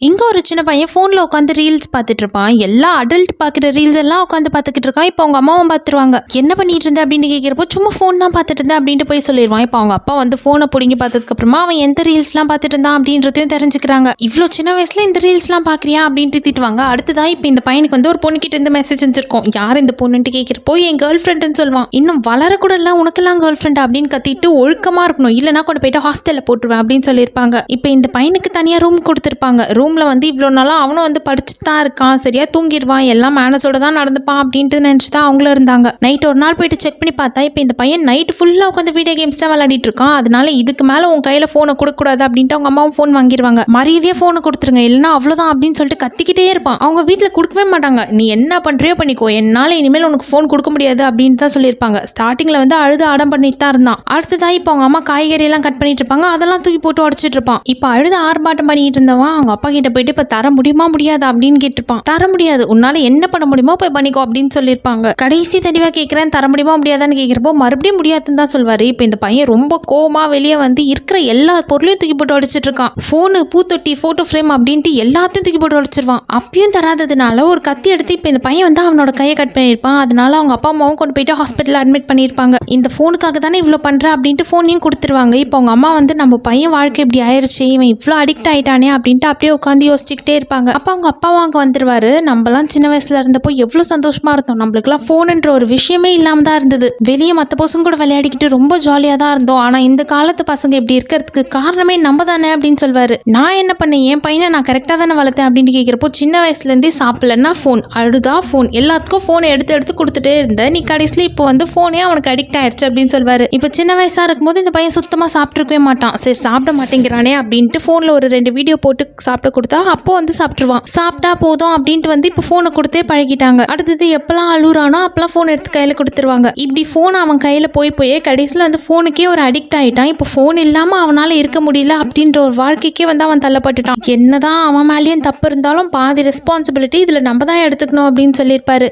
இங்க ஒரு சின்ன பையன் ஃபோன்ல உட்காந்து ரீல்ஸ் பார்த்துட்டு இருப்பான். எல்லா அடல்ட் பார்க்குற ரீல்ஸ் எல்லாம் உட்காந்து பார்த்துக்கிட்டு இருக்கான். இப்போ அவங்க அம்மாவும் பார்த்துருவாங்க. என்ன பண்ணிட்டு இருந்த அப்படின்னு கேட்கிறப்போ சும்மா ஃபோன் தான் பார்த்துட்டு இருந்தேன் அப்படின்ட்டு போய் சொல்லிடுவான். இப்போ அவங்க அப்பா வந்து ஃபோனை பிடிங்கி பார்த்ததுக்கு அப்புறமா அவன் எந்த ரீல்ஸ்லாம் பார்த்துட்டு இருந்தான் அப்படின்றதையும் தெரிஞ்சுக்கிறாங்க. இவ்வளோ சின்ன வயசுல இந்த ரீல்ஸ்லாம் பார்க்குறியா அப்படின்ட்டு திட்டுவாங்க. அடுத்ததான் இப்போ இந்த பையனுக்கு வந்து ஒரு பொண்ணுக்கிட்ட இருந்து மெசேஜ் வந்துருக்கும். யார் இந்த பொண்ணுன்ட்டு கேட்கிறப்போ என் கேர்ள் ஃப்ரெண்டுன்னு சொல்லுவான். இன்னும் வளரக்கூட இல்லை உனக்கெல்லாம் கேர்ள் ஃப்ரெண்ட் அப்படின்னு கத்திட்டு ஒழுக்கமாக இருக்கணும், இல்லைனா கொண்டு போயிட்டு ஹாஸ்டலில் போட்டுருவேன் அப்படின்னு சொல்லியிருப்பாங்க. இப்போ இந்த பையனுக்கு தனியாக ரூம் கொடுத்துருப்பாங்க. ரூமில் வந்து இவ்வளோ நாளாக அவனும் வந்து படிச்சுட்டு தான் இருக்கான், சரியா தூங்கிடுவான், எல்லாம் மேனஸோட தான் நடந்துப்பான் அப்படின்ட்டு நினச்சி தான் அவங்களும் இருந்தாங்க. நைட் ஒரு நாள் போயிட்டு செக் பண்ணி பார்த்தா இப்போ இந்த பையன் நைட் ஃபுல்லாக உட்காந்து வீடியோ கேம்ஸ் தான் விளையாடிட்டு இருக்கான். அதனால இதுக்கு மேலே உன் கையில் ஃபோனை கொடுக்கக்கூடாது அப்படின்ட்டு அவங்க அம்மாவும் ஃபோன் வாங்கிடுவாங்க. மரியாதையாக ஃபோனை கொடுத்துருங்க, இல்லைனா அவ்வளோதான் அப்படின்னு சொல்லிட்டு கத்திக்கிட்டே இருப்பான். அவங்க வீட்டில் கொடுக்கவே மாட்டாங்க. நீ என்ன பண்ணுறியோ பண்ணிக்கோ, என்னால் இனிமேல் உனக்கு ஃபோன் கொடுக்க முடியாது அப்படின்னு தான் சொல்லியிருப்பாங்க. ஸ்டார்டிங்கில் வந்து அழுது அடம் பண்ணிட்டு தான் இருந்தான். அடுத்ததான் இப்போ அவங்க அம்மா காய்கறி எல்லாம் கட் பண்ணிட்டு இருப்பாங்க, அதெல்லாம் தூக்கி போட்டு உடச்சிட்டு இருப்பான். இப்போ அழுது ஆர்ப்பாட்டம் பண்ணிட்டு இருந்தவன் அவங்க அப்பா கிட்ட போயிட்டு இப்போ தர முடியுமா முடியாது அப்படின்னு கேட்டிருப்பான். தர முடியாது, உன்னால என்ன பண்ண முடியுமோ போய் பண்ணிக்கோ அப்படின்னு சொல்லியிருப்பாங்க. கடைசி தெளிவாக கேட்குறேன், தர முடியுமா முடியாதான்னு கேட்குறப்போ மறுபடியும் முடியாதுன்னு தான் சொல்வாரு. இப்போ இந்த பையன் ரொம்ப கோவமா வெளியே வந்து இருக்கிற எல்லா பொருளையும் தூக்கி போட்டு உடைச்சிட்டு இருக்கான். ஃபோனு, பூத்தொட்டி, போட்டோ ஃப்ரேம் அப்படின்ட்டு எல்லாத்தையும் தூக்கி போட்டு உடைச்சிருவான். அப்பயும் தராததுனால ஒரு கத்தி எடுத்து இப்போ இந்த பையன் வந்து அவனோட கையை கட் பண்ணியிருப்பான். அதனால அவங்க அப்பா அம்மாவும் கொண்டு போயிட்டு ஹாஸ்பிட்டலில் அட்மிட் பண்ணியிருப்பாங்க. இந்த ஃபோனுக்காக தானே இவ்வளோ பண்ணுற அப்படின்ட்டு ஃபோனையும் கொடுத்துருவாங்க. இப்போ அவங்க அம்மா வந்து நம்ம பையன் வாழ்க்கை இப்படி ஆயிடுச்சு, இவன் இவ்வளோ அடிக்ட் ஆயிட்டானே அப்படின்ட்டு அப்படியே உட்காந்து யோசிச்சுக்கிட்டே இருப்பாங்க. அப்போ அவங்க அப்பாவும் அங்கே வந்துடுவாரு. நம்மலாம் சின்ன வயசுல இருந்தப்போ எவ்வளோ சந்தோஷமா இருந்தோம், நம்மளுக்குலாம் ஃபோனுன்ற ஒரு விஷயமே இல்லாமல் தான் இருந்தது. வெளியே மற்ற பசங்க கூட விளையாடிக்கிட்டு ரொம்ப ஜாலியாக தான் இருந்தோம். ஆனால் இந்த காலத்து பசங்க இப்படி இருக்கிறதுக்கு காரணமே நம்ம தானே அப்படின்னு சொல்வாரு. நான் என்ன பண்ணேன், என் பையனை நான் கரெக்டாக தானே வளர்த்தேன் அப்படின்னு கேட்குறப்போ சின்ன வயசுலேருந்தே சாப்பிடலன்னா ஃபோன், அழுதா ஃபோன், எல்லாத்துக்கும் ஃபோனை எடுத்து எடுத்து கொடுத்துட்டே இருந்தேன், நீ கடைசியில் இப்போ வந்து ஃபோனே அவனுக்கு அடிக்ட் ஆயிடுச்சு அப்படின்னு சொல்வாரு. இப்போ சின்ன வயசாக இருக்கும்போது இந்த பையன் சுத்தமாக சாப்பிட்ருக்கவே மாட்டான். சரி சாப்பிட மாட்டேங்கிறானே அப்படின்ட்டு ஃபோனில் ஒரு 2 வீடியோ போட்டு சாப்பிட கொடுத்தா அப்போ வந்து சாப்பிட்ருவான். சாப்பிட்டா போதும் அப்படின்ட்டு வந்து இப்போ ஃபோனை கொடுத்தே பழகிட்டாங்க. அடுத்தது எப்பெல்லாம் அழுறானோ அப்பெல்லாம் ஃபோன் எடுத்து கையில் கொடுத்துருவாங்க. இப்படி ஃபோன் அவன் கையில் போய் கடைசியில் வந்து ஃபோனுக்கே ஒரு அடிக்ட் ஆகிட்டான். இப்போ ஃபோன் இல்லாமல் அவனால் இருக்க முடியல அப்படின்ற ஒரு வாழ்க்கைக்கே வந்து அவன் தள்ளப்பட்டுட்டான். என்னதான் அவன் மேலேயும் தப்பு இருந்தாலும் பாதி ரெஸ்பான்சிபிலிட்டி இதில் நம்ம தான் எடுத்துக்கணும் அப்படின்னு சொல்லியிருப்பாரு.